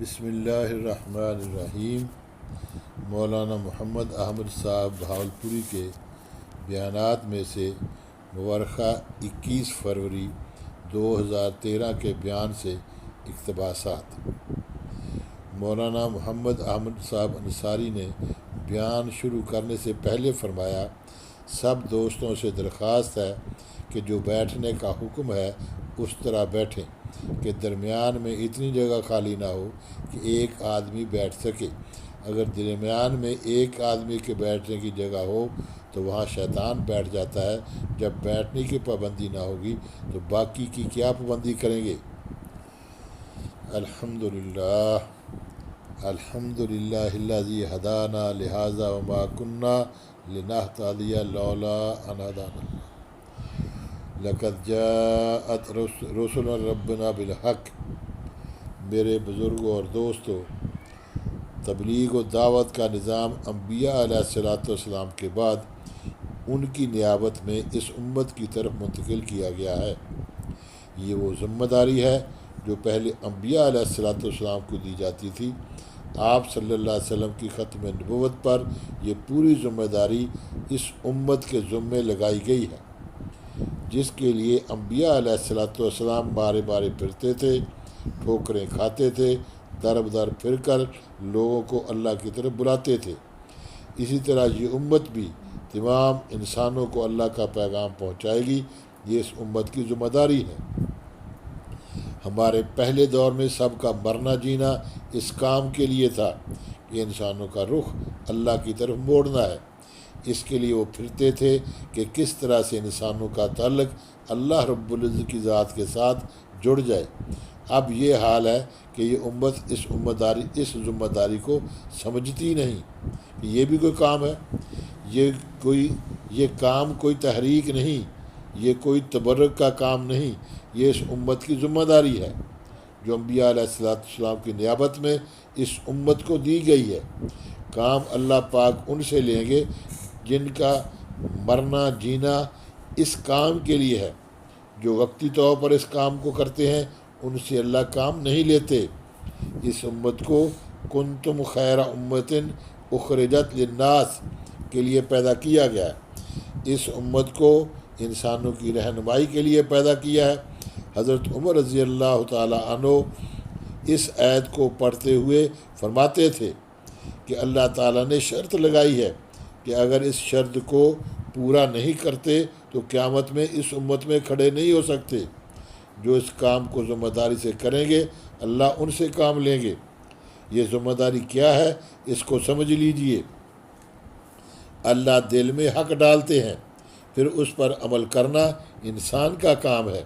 بسم اللہ الرحمن الرحیم۔ مولانا محمد احمد صاحب بہاولپوری کے بیانات میں سے مورخہ 21 فروری 2013 کے بیان سے اقتباسات۔ مولانا محمد احمد صاحب انصاری نے بیان شروع کرنے سے پہلے فرمایا، سب دوستوں سے درخواست ہے کہ جو بیٹھنے کا حکم ہے اس طرح بیٹھیں کہ درمیان میں اتنی جگہ خالی نہ ہو کہ ایک آدمی بیٹھ سکے۔ اگر درمیان میں ایک آدمی کے بیٹھنے کی جگہ ہو تو وہاں شیطان بیٹھ جاتا ہے۔ جب بیٹھنے کی پابندی نہ ہوگی تو باقی کی کیا پابندی کریں گے؟ الحمدللہ الذی ہدانا لہذا وما کنا لنہتدی لولا ان ہدانا اللہ۔ لقد جاءت رسل ربنا بالحق۔ میرے بزرگوں اور دوستوں، تبلیغ و دعوت کا نظام انبیاء علیہ الصلوۃ والسلام کے بعد ان کی نیابت میں اس امت کی طرف منتقل کیا گیا ہے۔ یہ وہ ذمہ داری ہے جو پہلے انبیاء علیہ الصلوۃ والسلام کو دی جاتی تھی۔ آپ صلی اللہ علیہ وسلم کی ختم نبوت پر یہ پوری ذمہ داری اس امت کے ذمے لگائی گئی ہے، جس کے لیے انبیاء علیہ الصلوۃ والسلام بارے بارے پھرتے تھے، ٹھوکریں کھاتے تھے، در بدر پھر کر لوگوں کو اللہ کی طرف بلاتے تھے۔ اسی طرح یہ امت بھی تمام انسانوں کو اللہ کا پیغام پہنچائے گی۔ یہ اس امت کی ذمہ داری ہے۔ ہمارے پہلے دور میں سب کا مرنا جینا اس کام کے لیے تھا کہ انسانوں کا رخ اللہ کی طرف موڑنا ہے۔ اس کے لیے وہ پھرتے تھے کہ کس طرح سے انسانوں کا تعلق اللہ رب العزت کی ذات کے ساتھ جڑ جائے۔ اب یہ حال ہے کہ یہ امت اس ذمہ داری کو سمجھتی نہیں کہ یہ بھی کوئی کام ہے۔ یہ کام کوئی تحریک نہیں، یہ کوئی تبرک کا کام نہیں، یہ اس امت کی ذمہ داری ہے جو انبیاء علیہ السلام کی نیابت میں اس امت کو دی گئی ہے۔ کام اللہ پاک ان سے لیں گے جن کا مرنا جینا اس کام کے لیے ہے۔ جو وقتی طور پر اس کام کو کرتے ہیں ان سے اللہ کام نہیں لیتے۔ اس امت کو کنتم خیر امت اخرجت للناس کے لیے پیدا کیا گیا ہے۔ اس امت کو انسانوں کی رہنمائی کے لیے پیدا کیا ہے۔ حضرت عمر رضی اللہ تعالی عنہ اس آیت کو پڑھتے ہوئے فرماتے تھے کہ اللہ تعالیٰ نے شرط لگائی ہے کہ اگر اس شرط کو پورا نہیں کرتے تو قیامت میں اس امت میں کھڑے نہیں ہو سکتے۔ جو اس کام کو ذمہ داری سے کریں گے اللہ ان سے کام لیں گے۔ یہ ذمہ داری کیا ہے اس کو سمجھ لیجئے۔ اللہ دل میں حق ڈالتے ہیں، پھر اس پر عمل کرنا انسان کا کام ہے۔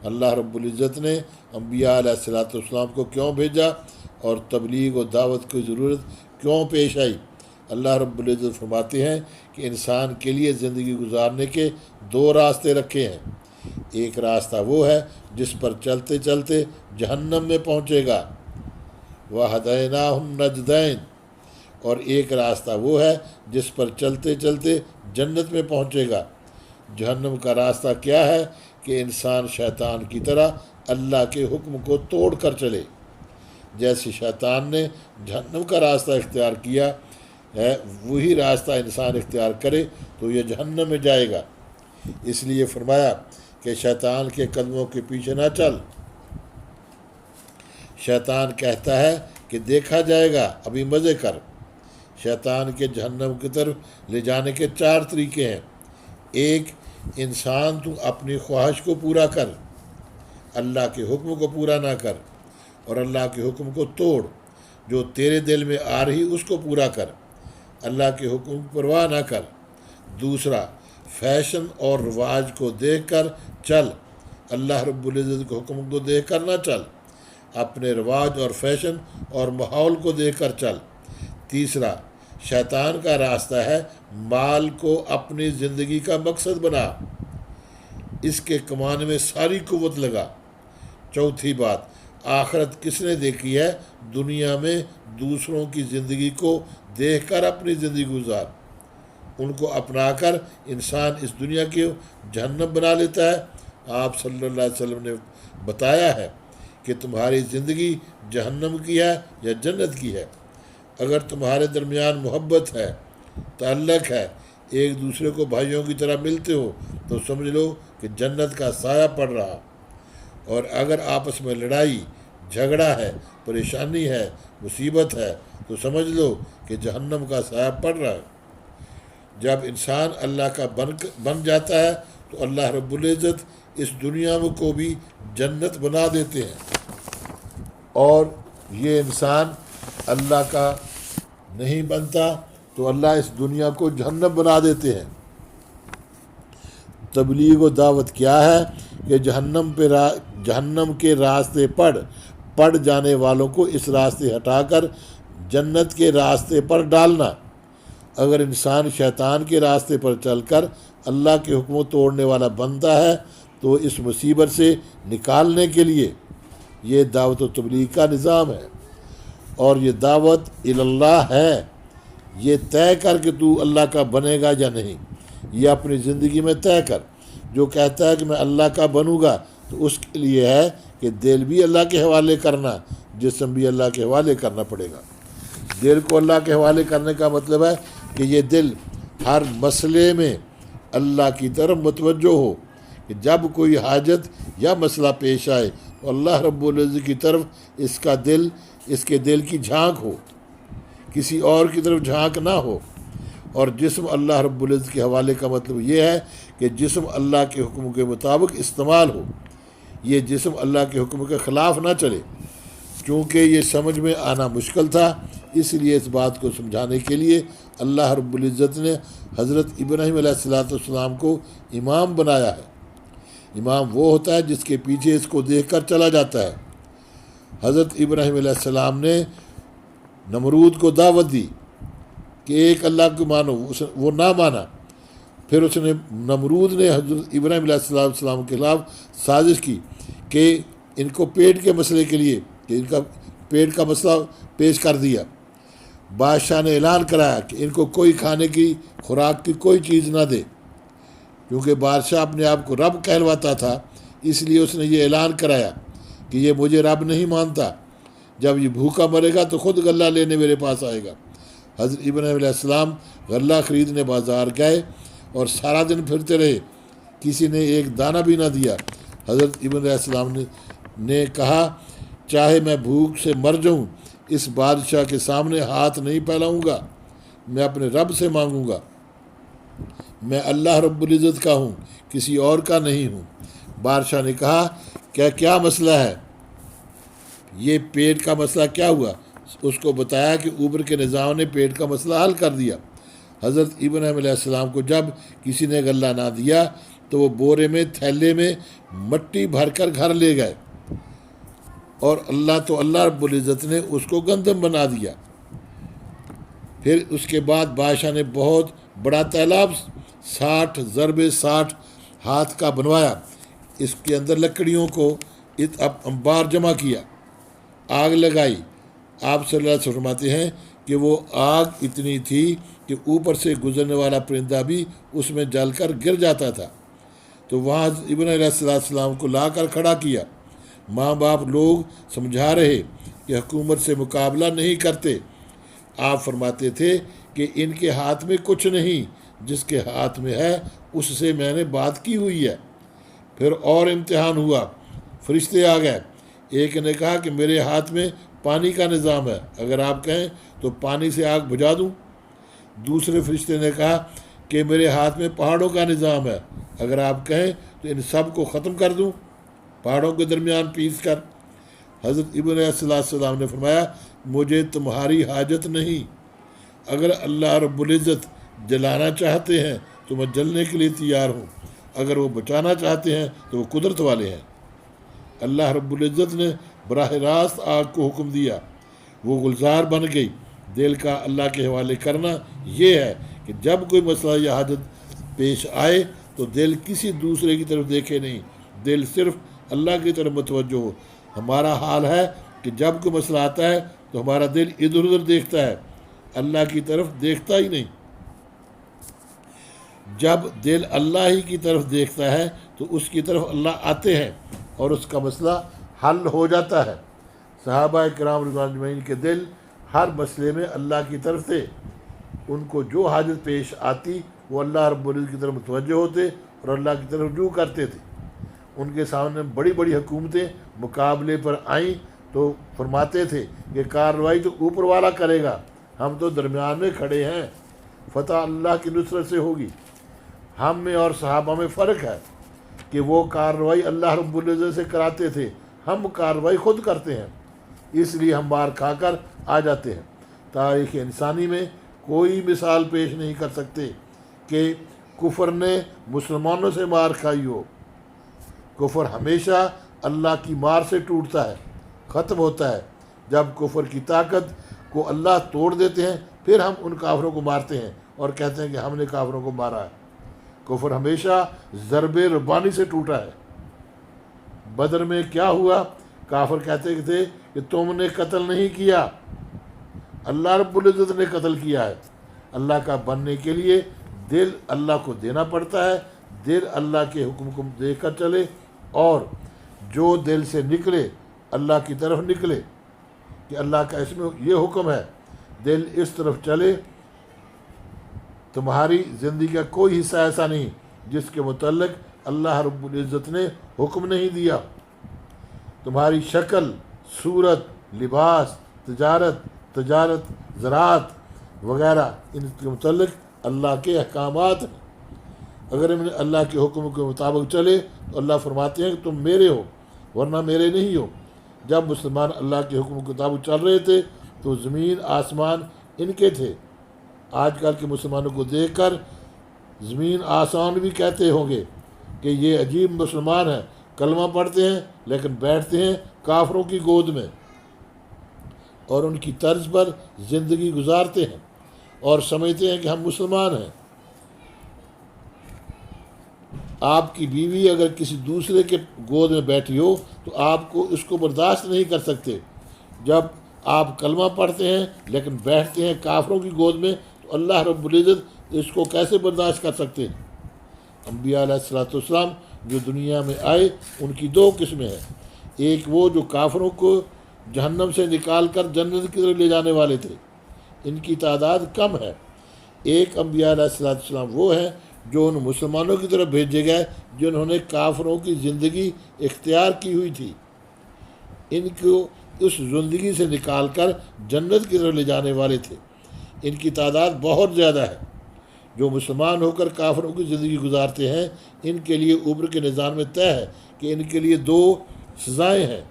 اللہ رب العزت نے انبیاء علیہ الصلوۃ والسلام کو کیوں بھیجا اور تبلیغ و دعوت کی ضرورت کیوں پیش آئی؟ اللہ رب العزت فرماتے ہیں کہ انسان کے لیے زندگی گزارنے کے دو راستے رکھے ہیں۔ ایک راستہ وہ ہے جس پر چلتے چلتے جہنم میں پہنچے گا، وَهَدَيْنَاهُ النَّجْدَيْنِ، اور ایک راستہ وہ ہے جس پر چلتے چلتے جنت میں پہنچے گا۔ جہنم کا راستہ کیا ہے کہ انسان شیطان کی طرح اللہ کے حکم کو توڑ کر چلے۔ جیسے شیطان نے جہنم کا راستہ اختیار کیا ہے، وہی راستہ انسان اختیار کرے تو یہ جہنم میں جائے گا۔ اس لیے فرمایا کہ شیطان کے قدموں کے پیچھے نہ چل۔ شیطان کہتا ہے کہ دیکھا جائے گا، ابھی مزے کر۔ شیطان کے جہنم کی طرف لے جانے کے 4 طریقے ہیں۔ ایک، انسان تو اپنی خواہش کو پورا کر، اللہ کے حکم کو پورا نہ کر، اور اللہ کے حکم کو توڑ۔ جو تیرے دل میں آ رہی اس کو پورا کر، اللہ کے حکم کی پرواہ نہ کر۔ دوسرا، فیشن اور رواج کو دیکھ کر چل، اللہ رب العزت کے حکم کو دیکھ کر نہ چل، اپنے رواج اور فیشن اور ماحول کو دیکھ کر چل۔ تیسرا، شیطان کا راستہ ہے مال کو اپنی زندگی کا مقصد بنا، اس کے کمانے میں ساری قوت لگا۔ چوتھی بات، آخرت کس نے دیکھی ہے؟ دنیا میں دوسروں کی زندگی کو دیکھ کر اپنی زندگی گزار۔ ان کو اپنا کر انسان اس دنیا کی جہنم بنا لیتا ہے۔ آپ صلی اللہ علیہ وسلم نے بتایا ہے کہ تمہاری زندگی جہنم کی ہے یا جنت کی ہے۔ اگر تمہارے درمیان محبت ہے، تعلق ہے، ایک دوسرے کو بھائیوں کی طرح ملتے ہو، تو سمجھ لو کہ جنت کا سایہ پڑ رہا، اور اگر آپس میں لڑائی جھگڑا ہے، پریشانی ہے، مصیبت ہے، تو سمجھ لو کہ جہنم کا سایہ پڑ رہا ہے۔ جب انسان اللہ کا بن جاتا ہے تو اللہ رب العزت اس دنیا کو بھی جنت بنا دیتے ہیں، اور یہ انسان اللہ کا نہیں بنتا تو اللہ اس دنیا کو جہنم بنا دیتے ہیں۔ تبلیغ و دعوت کیا ہے کہ جہنم کے راستے پڑ جانے والوں کو اس راستے ہٹا کر جنت کے راستے پر ڈالنا۔ اگر انسان شیطان کے راستے پر چل کر اللہ کے حکموں توڑنے والا بنتا ہے تو اس مصیبت سے نکالنے کے لیے یہ دعوت و تبلیغ کا نظام ہے، اور یہ دعوت اللہ ہے۔ یہ طے کر کہ تو اللہ کا بنے گا یا نہیں، یہ اپنی زندگی میں طے کر۔ جو کہتا ہے کہ میں اللہ کا بنوں گا تو اس کے لیے ہے کہ دل بھی اللہ کے حوالے کرنا، جسم بھی اللہ کے حوالے کرنا پڑے گا۔ دل کو اللہ کے حوالے کرنے کا مطلب ہے کہ یہ دل ہر مسئلے میں اللہ کی طرف متوجہ ہو، کہ جب کوئی حاجت یا مسئلہ پیش آئے تو اللہ رب العزت کی طرف اس کے دل کی جھانک ہو، کسی اور کی طرف جھانک نہ ہو۔ اور جسم اللہ رب العزت کے حوالے کا مطلب یہ ہے کہ جسم اللہ کے حکم کے مطابق استعمال ہو، یہ جسم اللہ کے حکم کے خلاف نہ چلے۔ چونکہ یہ سمجھ میں آنا مشکل تھا، اس لیے اس بات کو سمجھانے کے لیے اللہ رب العزت نے حضرت ابراہیم علیہ السلام کو امام بنایا ہے۔ امام وہ ہوتا ہے جس کے پیچھے اس کو دیکھ کر چلا جاتا ہے۔ حضرت ابراہیم علیہ السلام نے نمرود کو دعوت دی کہ ایک اللہ کو مانو، وہ نہ مانا۔ پھر نمرود نے حضرت ابراہیم علیہ السلام کے خلاف سازش کی کہ ان کو پیٹ کے مسئلے کے لیے، کہ ان کا پیٹ کا مسئلہ پیش کر دیا۔ بادشاہ نے اعلان کرایا کہ ان کو کوئی کھانے کی خوراک کی کوئی چیز نہ دے، کیونکہ بادشاہ اپنے آپ کو رب کہلواتا تھا، اس لیے اس نے یہ اعلان کرایا کہ یہ مجھے رب نہیں مانتا، جب یہ بھوکا مرے گا تو خود غلہ لینے میرے پاس آئے گا۔ حضرت ابراہیم علیہ السلام غلہ خریدنے بازار گئے اور سارا دن پھرتے رہے، کسی نے ایک دانہ بھی نہ دیا۔ حضرت ابراہیم علیہ السلام نے کہا چاہے میں بھوک سے مر جاؤں، اس بادشاہ کے سامنے ہاتھ نہیں پھیلاؤں گا، میں اپنے رب سے مانگوں گا، میں اللہ رب العزت کا ہوں، کسی اور کا نہیں ہوں۔ بادشاہ نے کہا کیا مسئلہ ہے؟ یہ پیٹ کا مسئلہ کیا ہوا؟ اس کو بتایا کہ اوپر کے نظام نے پیٹ کا مسئلہ حل کر دیا۔ حضرت ابراہیم علیہ السلام کو جب کسی نے غلہ نہ دیا تو وہ بورے میں تھیلے میں مٹی بھر کر گھر لے گئے، اور اللہ رب العزت نے اس کو گندم بنا دیا۔ پھر اس کے بعد بادشاہ نے بہت بڑا تالاب 60 ہاتھ کا بنوایا، اس کے اندر لکڑیوں کو انبار جمع کیا، آگ لگائی۔ آپ صلی اللہ علیہ وسلم فرماتے ہیں کہ وہ آگ اتنی تھی کہ اوپر سے گزرنے والا پرندہ بھی اس میں جل کر گر جاتا تھا۔ تو وہاں ابراہیم علیہ السلام کو لا کر کھڑا کیا۔ ماں باپ لوگ سمجھا رہے کہ حکومت سے مقابلہ نہیں کرتے۔ آپ فرماتے تھے کہ ان کے ہاتھ میں کچھ نہیں، جس کے ہاتھ میں ہے اس سے میں نے بات کی ہوئی ہے۔ پھر اور امتحان ہوا، فرشتے آ گئے۔ ایک نے کہا کہ میرے ہاتھ میں پانی کا نظام ہے، اگر آپ کہیں تو پانی سے آگ بجھا دوں۔ دوسرے فرشتے نے کہا کہ میرے ہاتھ میں پہاڑوں کا نظام ہے، اگر آپ کہیں تو ان سب کو ختم کر دوں، پہاڑوں کے درمیان پیس کر۔ حضرت ابراہیم علیہ السلام نے فرمایا مجھے تمہاری حاجت نہیں، اگر اللہ رب العزت جلانا چاہتے ہیں تو میں جلنے کے لیے تیار ہوں، اگر وہ بچانا چاہتے ہیں تو وہ قدرت والے ہیں۔ اللہ رب العزت نے براہ راست آگ کو حکم دیا، وہ گلزار بن گئی۔ دل کا اللہ کے حوالے کرنا یہ ہے کہ جب کوئی مسئلہ یا حاجت پیش آئے تو دل کسی دوسرے کی طرف دیکھے نہیں، دل صرف اللہ کی طرف متوجہ ہو۔ ہمارا حال ہے کہ جب کوئی مسئلہ آتا ہے تو ہمارا دل ادھر ادھر دیکھتا ہے، اللہ کی طرف دیکھتا ہی نہیں۔ جب دل اللہ ہی کی طرف دیکھتا ہے تو اس کی طرف اللہ آتے ہیں اور اس کا مسئلہ حل ہو جاتا ہے۔ صحابہ کرام رضوان اجمعین کے دل ہر مسئلے میں اللہ کی طرف سے ان کو جو حاجت پیش آتی وہ اللہ رب العزت کی طرف متوجہ ہوتے اور اللہ کی طرف رجوع کرتے تھے۔ ان کے سامنے بڑی بڑی حکومتیں مقابلے پر آئیں تو فرماتے تھے کہ کارروائی تو اوپر والا کرے گا، ہم تو درمیان میں کھڑے ہیں، فتح اللہ کی نصرت سے ہوگی۔ ہم میں اور صحابہ میں فرق ہے کہ وہ کارروائی اللہ رب العزت سے کراتے تھے، ہم کارروائی خود کرتے ہیں، اس لیے ہم مار کھا کر آ جاتے ہیں۔ تاریخ انسانی میں کوئی مثال پیش نہیں کر سکتے کہ کفر نے مسلمانوں سے مار کھائی ہو۔ کفر ہمیشہ اللہ کی مار سے ٹوٹتا ہے، ختم ہوتا ہے۔ جب کفر کی طاقت کو اللہ توڑ دیتے ہیں پھر ہم ان کافروں کو مارتے ہیں اور کہتے ہیں کہ ہم نے کافروں کو مارا ہے۔ کفر ہمیشہ ضرب ربانی سے ٹوٹا ہے۔ بدر میں کیا ہوا؟ کافر کہتے تھے کہ تم نے قتل نہیں کیا، اللہ رب العزت نے قتل کیا ہے۔ اللہ کا بننے کے لیے دل اللہ کو دینا پڑتا ہے، دل اللہ کے حکم کو دے کر چلے، اور جو دل سے نکلے اللہ کی طرف نکلے کہ اللہ کا اس میں یہ حکم ہے، دل اس طرف چلے۔ تمہاری زندگی کا کوئی حصہ ایسا نہیں جس کے متعلق اللہ رب العزت نے حکم نہیں دیا۔ تمہاری شکل، صورت، لباس، تجارت، زراعت وغیرہ، ان کے متعلق اللہ کے احکامات ہیں۔ اگر ہم اللہ کے حکم کے مطابق چلے تو اللہ فرماتے ہیں کہ تم میرے ہو ورنہ میرے نہیں ہو۔ جب مسلمان اللہ کے حکم کے مطابق چل رہے تھے تو زمین آسمان ان کے تھے۔ آج کل کے مسلمانوں کو دیکھ کر زمین آسمان بھی کہتے ہوں گے کہ یہ عجیب مسلمان ہیں، کلمہ پڑھتے ہیں لیکن بیٹھتے ہیں کافروں کی گود میں اور ان کی طرز پر زندگی گزارتے ہیں اور سمجھتے ہیں کہ ہم مسلمان ہیں۔ آپ کی بیوی اگر کسی دوسرے کے گود میں بیٹھی ہو تو آپ کو اس کو برداشت نہیں کر سکتے۔ جب آپ کلمہ پڑھتے ہیں لیکن بیٹھتے ہیں کافروں کی گود میں تو اللہ رب العزت اس کو کیسے برداشت کر سکتے ہیں؟ انبیاء علیہ الصلوۃ والسلام جو دنیا میں آئے ان کی دو قسمیں ہیں، ایک وہ جو کافروں کو جہنم سے نکال کر جنت کی طرف لے جانے والے تھے، ان کی تعداد کم ہے۔ ایک انبیاء علیہ الصلوۃ والسلام وہ ہیں جو ان مسلمانوں کی طرف بھیجے گئے جنہوں نے کافروں کی زندگی اختیار کی ہوئی تھی، ان کو اس زندگی سے نکال کر جنت کی طرف لے جانے والے تھے۔ ان کی تعداد بہت زیادہ ہے۔ جو مسلمان ہو کر کافروں کی زندگی گزارتے ہیں ان کے لیے اوپر کے نظام میں طے ہے کہ ان کے لیے دو سزائیں ہیں۔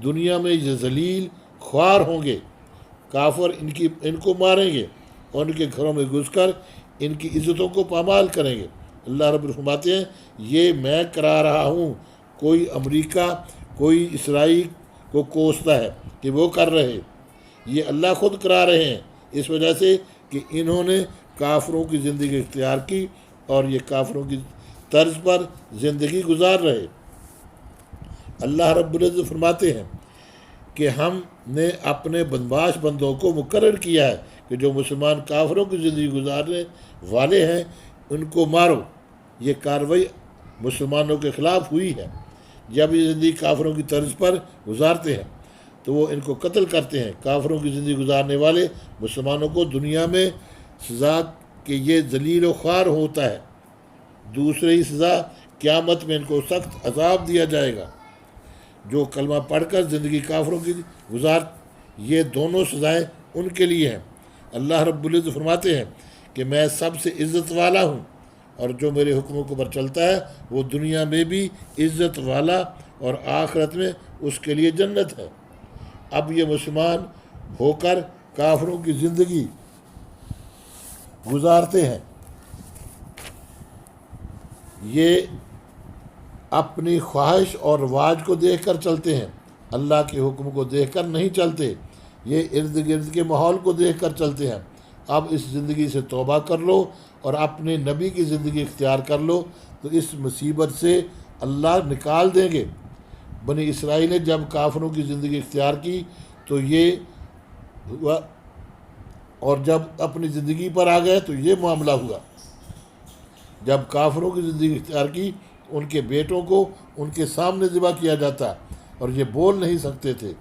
دنیا میں یہ ذلیل خوار ہوں گے، کافر ان کو ماریں گے اور ان کے گھروں میں گھس کر ان کی عزتوں کو پامال کریں گے۔ اللہ رب فرماتے ہیں یہ میں کرا رہا ہوں، کوئی امریکہ کوئی اسرائیل کو کوستا ہے کہ وہ کر رہے، یہ اللہ خود کرا رہے ہیں، اس وجہ سے کہ انہوں نے کافروں کی زندگی اختیار کی اور یہ کافروں کی طرز پر زندگی گزار رہے۔ اللہ رب العزت فرماتے ہیں کہ ہم نے اپنے بدمعاش بندوں کو مقرر کیا ہے کہ جو مسلمان کافروں کی زندگی گزارنے والے ہیں ان کو مارو۔ یہ کارروائی مسلمانوں کے خلاف ہوئی ہے۔ جب یہ زندگی کافروں کی طرز پر گزارتے ہیں تو وہ ان کو قتل کرتے ہیں۔ کافروں کی زندگی گزارنے والے مسلمانوں کو دنیا میں سزا کہ یہ ذلیل و خوار ہوتا ہے، دوسری سزا قیامت میں ان کو سخت عذاب دیا جائے گا۔ جو کلمہ پڑھ کر زندگی کافروں کی گزار، یہ دونوں سزائیں ان کے لیے ہیں۔ اللہ رب العزت فرماتے ہیں کہ میں سب سے عزت والا ہوں اور جو میرے حکموں کو پر چلتا ہے وہ دنیا میں بھی عزت والا اور آخرت میں اس کے لیے جنت ہے۔ اب یہ مسلمان ہو کر کافروں کی زندگی گزارتے ہیں، یہ اپنی خواہش اور رواج کو دیکھ کر چلتے ہیں، اللہ کے حکم کو دیکھ کر نہیں چلتے، یہ ارد گرد کے ماحول کو دیکھ کر چلتے ہیں۔ اب اس زندگی سے توبہ کر لو اور اپنے نبی کی زندگی اختیار کر لو تو اس مصیبت سے اللہ نکال دیں گے۔ بنی اسرائیل نے جب کافروں کی زندگی اختیار کی تو یہ ہوا، اور جب اپنی زندگی پر آ گئے تو یہ معاملہ ہوا۔ جب کافروں کی زندگی اختیار کی ان کے بیٹوں کو ان کے سامنے ذبح کیا جاتا، اور یہ بول نہیں سکتے تھے۔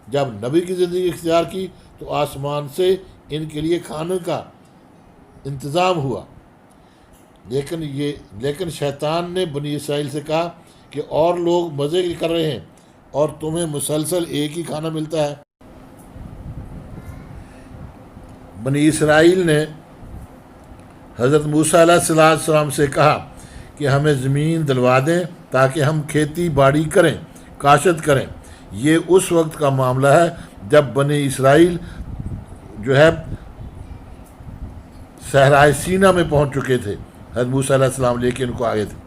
جب نبی کی زندگی اختیار کی تو آسمان سے ان کے لیے کھانے کا انتظام ہوا، لیکن شیطان نے بنی اسرائیل سے کہا کہ اور لوگ مزے کر رہے ہیں اور تمہیں مسلسل ایک ہی کھانا ملتا ہے۔ بنی اسرائیل نے حضرت موسیٰ علیہ السلام سے کہا کہ ہمیں زمین دلوا دیں تاکہ ہم کھیتی باڑی کریں، کاشت کریں۔ یہ اس وقت کا معاملہ ہے جب بنی اسرائیل جو ہے صحرائے سینا میں پہنچ چکے تھے۔ حضرت موسیٰ علیہ السلام لے کے ان کو آگے تھے۔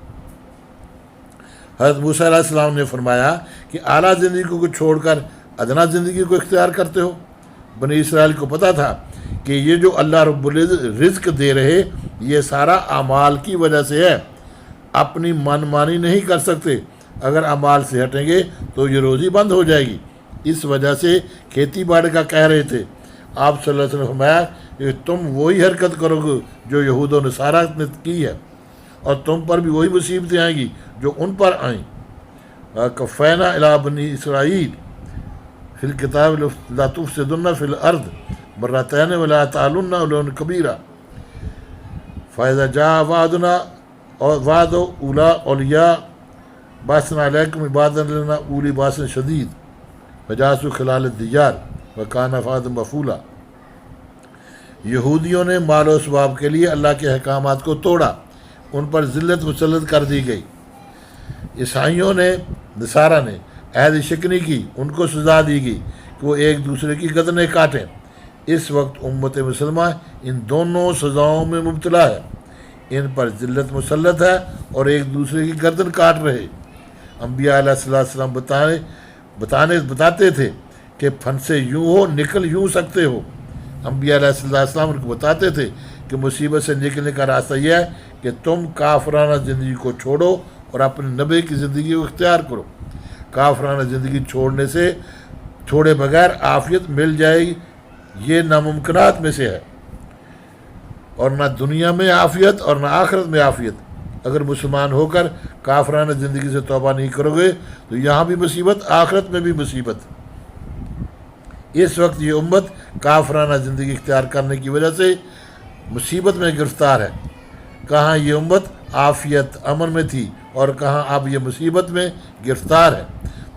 حضرت موسیٰ علیہ السلام نے فرمایا کہ اعلیٰ زندگی کو چھوڑ کر ادنا زندگی کو اختیار کرتے ہو۔ بنی اسرائیل کو پتہ تھا کہ یہ جو اللہ رب العزت رزق دے رہے یہ سارا اعمال کی وجہ سے ہے، اپنی من مانی نہیں کر سکتے۔ اگر اعمال سے ہٹیں گے تو یہ روزی بند ہو جائے گی، اس وجہ سے کھیتی باڑی کا کہہ رہے تھے۔ آپ صلی اللہ علیہ وسلم نے فرمایا کہ تم وہی حرکت کرو گے جو یہود و نصارہ نے کی ہے، اور تم پر بھی وہی مصیبتیں آئیں گی جو ان پر آئیں۔ کفینا الی بنی اسرائیل فی الکتاب لا تفسدن فی الارض مرتین ولا تعلن علوا کبیرا فاذا جاء وعدنا وعد اولیاء باسنا علیکم عبادا لنا اولی باس شدید فجاسوا خلال الدیار وکان فادا مفعولا۔ یہودیوں نے مال و اسباب کے لیے اللہ کے احکامات کو توڑا، ان پر ذلت مسلط کر دی گئی۔ عیسائیوں نے نصارہ نے عہد شکنی کی، ان کو سزا دی گئی کہ وہ ایک دوسرے کی گردنیں کاٹیں۔ اس وقت امت مسلمہ ان دونوں سزاؤں میں مبتلا ہے، ان پر ذلت مسلط ہے اور ایک دوسرے کی گردن کاٹ رہے۔ انبیاء علیہ السلام بتاتے تھے کہ پھن سے یوں ہو نکل یوں سکتے ہو۔ انبیاء علیہ السلام ان کو بتاتے تھے کہ مصیبت سے نکلنے کا راستہ یہ ہے کہ تم کافرانہ زندگی کو چھوڑو اور اپنے نبی کی زندگی کو اختیار کرو۔ کافرانہ زندگی چھوڑے بغیر عافیت مل جائے گی، یہ ناممکنات میں سے ہے، اور نہ دنیا میں عافیت اور نہ آخرت میں عافیت۔ اگر مسلمان ہو کر کافرانہ زندگی سے توبہ نہیں کرو گے تو یہاں بھی مصیبت، آخرت میں بھی مصیبت۔ اس وقت یہ امت کافرانہ زندگی اختیار کرنے کی وجہ سے مصیبت میں گرفتار ہے۔ کہاں یہ امت عافیت امن میں تھی اور کہاں اب یہ مصیبت میں گرفتار ہے۔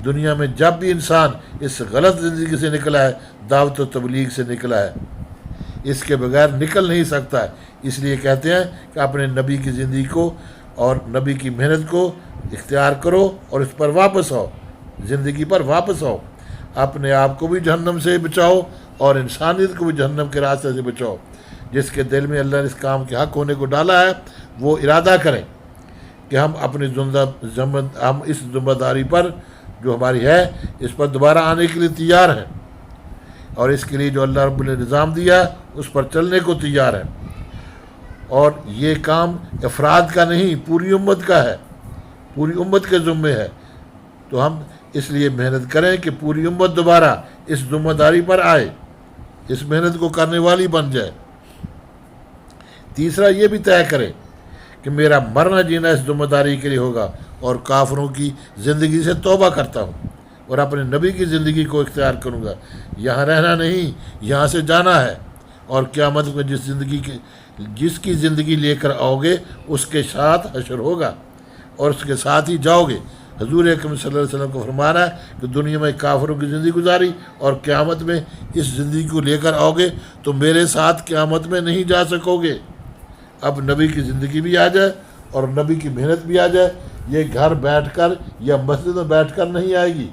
دنیا میں جب بھی انسان اس غلط زندگی سے نکلا ہے، دعوت و تبلیغ سے نکلا ہے، اس کے بغیر نکل نہیں سکتا ہے۔ اس لیے کہتے ہیں کہ اپنے نبی کی زندگی کو اور نبی کی محنت کو اختیار کرو اور اس پر واپس آؤ، زندگی پر واپس آؤ، اپنے آپ کو بھی جہنم سے بچاؤ اور انسانیت کو بھی جہنم کے راستے سے بچاؤ۔ جس کے دل میں اللہ نے اس کام کے حق ہونے کو ڈالا ہے وہ ارادہ کریں کہ ہم اپنی ہم اس ذمہ داری پر جو ہماری ہے اس پر دوبارہ آنے کے لیے تیار ہیں، اور اس کے لیے جو اللہ رب نے نظام دیا اس پر چلنے کو تیار ہیں۔ اور یہ کام افراد کا نہیں، پوری امت کا ہے، پوری امت کے ذمے ہے۔ تو ہم اس لیے محنت کریں کہ پوری امت دوبارہ اس ذمہ داری پر آئے، اس محنت کو کرنے والی بن جائے۔ تیسرا یہ بھی طے کرے کہ میرا مرنا جینا اس ذمہ داری کے لیے ہوگا، اور کافروں کی زندگی سے توبہ کرتا ہوں اور اپنے نبی کی زندگی کو اختیار کروں گا۔ یہاں رہنا نہیں، یہاں سے جانا ہے، اور قیامت میں جس کی زندگی لے کر آؤ گے اس کے ساتھ حشر ہوگا اور اس کے ساتھ ہی جاؤ گے۔ حضور اکرم صلی اللہ علیہ وسلم کو فرمانا ہے کہ دنیا میں کافروں کی زندگی گزاری اور قیامت میں اس زندگی کو لے کر آؤ گے تو میرے ساتھ قیامت میں نہیں جا سکو گے۔ اب نبی کی زندگی بھی آ جائے اور نبی کی محنت بھی آ جائے، یہ گھر بیٹھ کر یا مسجد میں بیٹھ کر نہیں آئے گی۔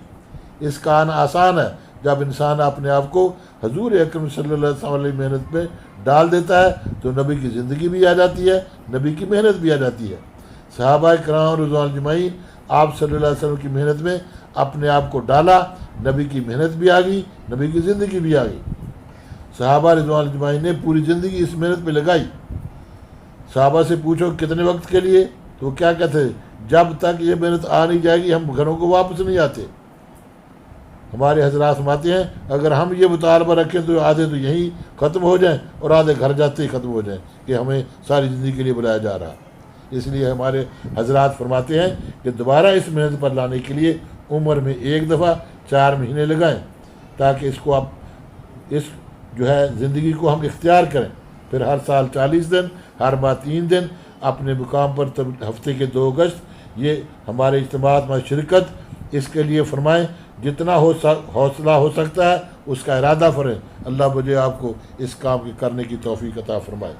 اس کا آنا آسان ہے جب انسان اپنے آپ کو حضور اکرم صلی اللہ علیہ وسلم کی محنت میں ڈال دیتا ہے تو نبی کی زندگی بھی آ جاتی ہے، نبی کی محنت بھی آ جاتی ہے۔ صحابہ کرام رضوان اجمعین آپ صلی اللہ علیہ وسلم کی محنت میں اپنے آپ کو ڈالا، نبی کی محنت بھی آ گئی، نبی کی زندگی بھی آ گئی۔ صحابہ رضوان اجمعین نے پوری زندگی اس محنت میں لگائی۔ صحابہ سے پوچھو کتنے وقت کے لیے، تو وہ کیا کہتے ہیں، جب تک یہ محنت آ نہیں جائے گی ہم گھروں کو واپس نہیں آتے۔ ہمارے حضرات فرماتے ہیں اگر ہم یہ مطالبہ رکھیں تو آدھے تو یہیں ختم ہو جائیں اور آدھے گھر جاتے ہی ختم ہو جائیں کہ ہمیں ساری زندگی کے لیے بلایا جا رہا۔ اس لیے ہمارے حضرات فرماتے ہیں کہ دوبارہ اس محنت پر لانے کے لیے عمر میں ایک دفعہ 4 مہینے لگائیں تاکہ اس کو اس جو ہے زندگی کو ہم اختیار کریں. پھر ہر سال 40 دن، ہر ماہ 3 دن اپنے مقام پر ہفتے کے 2 اگست یہ ہمارے اجتماعات میں شرکت اس کے لیے فرمائیں. جتنا حوصلہ ہو سکتا ہے اس کا ارادہ فرمائیں. اللہ مجھے آپ کو اس کام کرنے کی توفیق عطا فرمائے.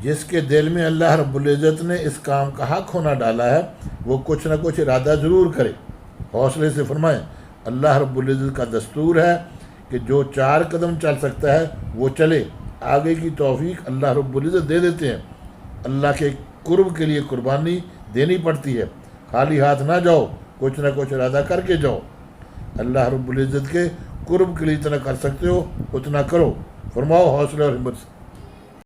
جس کے دل میں اللہ رب العزت نے اس کام کا حق ہونا ڈالا ہے وہ کچھ نہ کچھ ارادہ ضرور کرے. حوصلے سے فرمائیں. اللہ رب العزت کا دستور ہے کہ جو 4 قدم چل سکتا ہے وہ چلے. آگے کی توفیق اللہ رب العزت دے دیتے ہیں. اللہ کے قرب کے لیے قربانی دینی پڑتی ہے. خالی ہاتھ نہ جاؤ، کچھ نہ کچھ ارادہ کر کے جاؤ. اللہ رب العزت کے قرب کے لیے اتنا کر سکتے ہو اتنا کرو. فرماؤ حوصلہ اور ہمت سے.